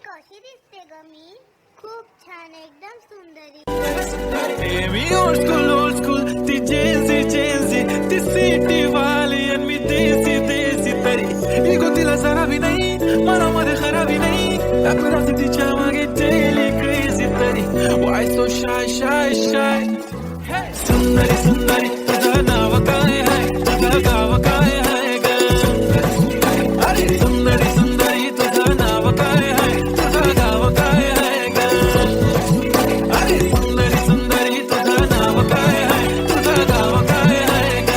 कशी दिसते ग मी? खूप छान, एकदम सुंदरी. मी ओल्ड स्कूल ती चेंजी ती सिटी वाली आणि मी देसी तरी इगो तिला जरा भी नाही मनामध्ये खराबी नाही दाखवत तिच्या मागे डेली क्रेझी तरी वाय सो शाय सुंदरी तुझं नाव काय आहे तुझं गाव काय आहे ग अरे सुंदरी तुझं नाव काय आहे तुझं गाव काय आहे ग अरे सुंदरी तुझं नाव काय आहे तुझं गाव काय आहे ग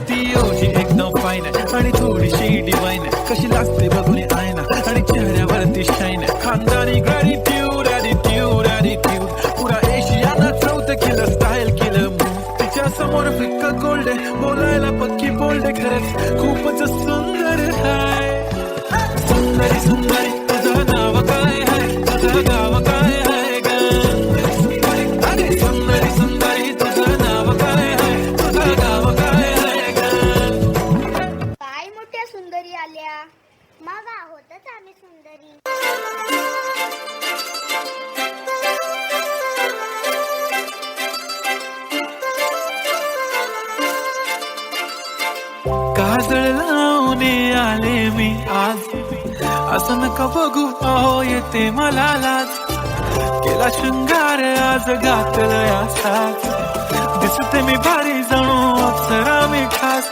ती ओजी एकदम फाईन आहे आणि थोडीशी डिवाईन आहे कशी लागते बघून आयना आणि चेहऱ्यावरती शाईन आहे खानदानी ग्रॅटिट्यूड ॲटिट्यूड पुरा एशियाना चौथ केलं स्टाईल केलं तिच्या समोर फिक्क गोल्ड आहे बोलायला पक्की बोल्ड आहे खरंच खूपच सुंदर आहे सुंदरी तुझं नाव काय आहे तुझं गाव काय आहे ग अरे सुंदरी तुझं नाव काय आहे तुझं गाव काय आहे ग काय मोठ्या सुंदरी आल्या. मग आहोतच आम्ही सुंदरी. काजळ लावून आले मी आज असं नका बघू अहो येते मला लाज केला शृंगार आज घातलं साज दिसते मी भारी जणू अप्सरा मी खास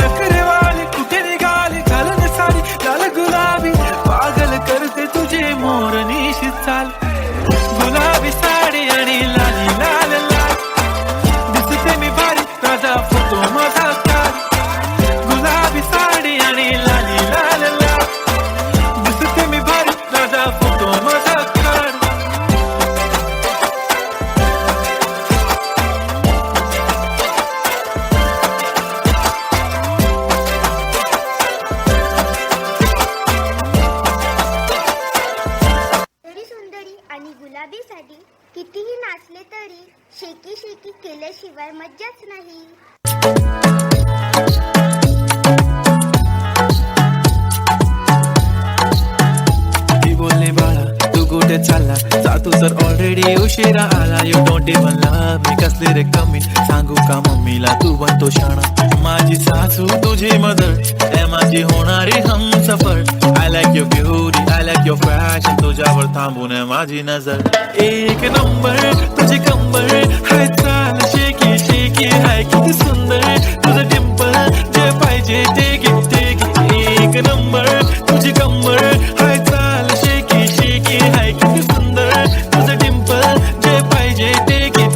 नखरेवाली कुठे निघाली घालून साडी लाल गुलाबी पागल करते तुझे मोरनीशी चाल गुलाबी साडी आणि लाली लाल लाल दिसते मी भारी ताजा फोटो माझा काढ गुलाबी साडी आणि लाली लाल लाल दिसते मी भारी ताजा फोटो माझा काढ तरी सुंदरी आणि गुलाबी साडी कितीही नाचले तरी शेकी केल्याशिवाय मज्जाच नाही. ती बोलले बाळा तू कुठे चालला जा तू जर ऑलरेडी उशिरा आला यू डोंट इवन लव्ह मी कसले रे कमी सांगू का मम्मीला तू बनतो शाणा माझी सासू तुझी मदर ए माझी होणारी Humsafar I like your beauty I like your fashion तुझ्यावर थांबून आहे माझी नजर एक नंबर तुझी कंबर हाय चाल शेकी हाय किती सुंदर तुझं डिंपल जे पाहिजे ते घे एक नंबर तुझी कंबर हाय चाल शेकी हाय किती सुंदर तुझं डिंपल जे पाहिजे ते घे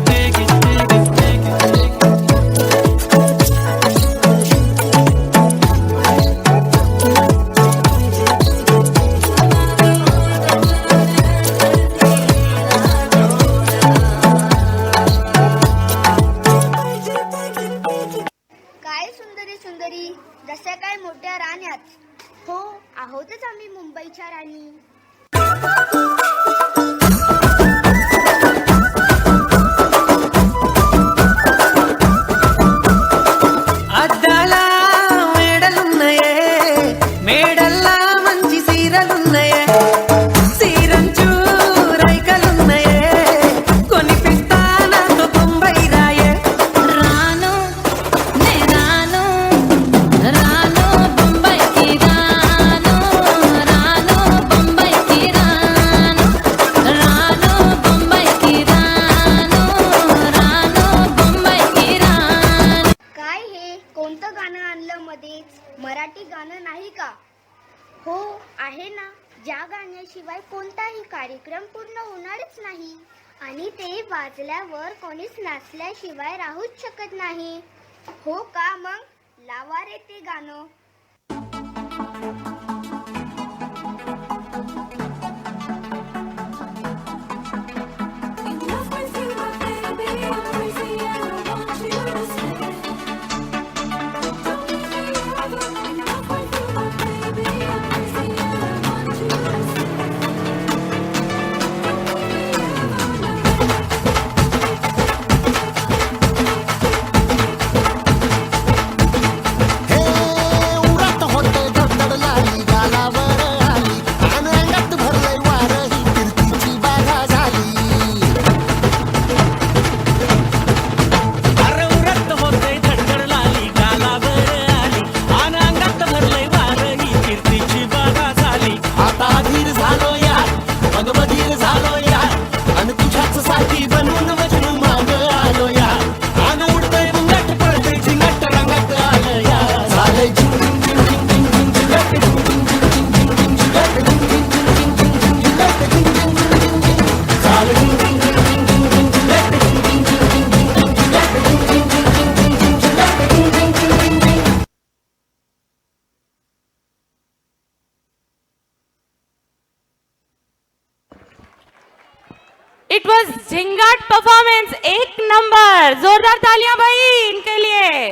काय सुंदरी जशा काय मोठ्या राण्यात. हो आहोतच आम्ही मुंबईच्या राणी. అద్దాల మేడలున్నాయే మేడల్లా మంచి సీరలున్నాయే సీరంచు రైకలున్నాయే కొనిపిస్తా నాతో బొంబై రాయే రాను నే రాను రాను బొంబైకి రాను రాను బొంబైకి రాను రాను బొంబైకి రాను రాను బొంబైకి రాను. काय हे कोणतं गाणं आणलं मध्येच? मराठी गाणं नाही का? हो आहे ना. ज्या गाण्याशिवाय कोणताही कार्यक्रम पूर्ण होणारच नाही आणि ते वाजल्यावर कोणीच नाचल्याशिवाय राहूच शकत नाही. हो का? मग लावा रे ते गाणं. हे उरात होते धडधड लाली इट वॉज झिंगाट परफॉर्मेंस, एक नंबर. जोरदार तालियां भाई इनके लिए.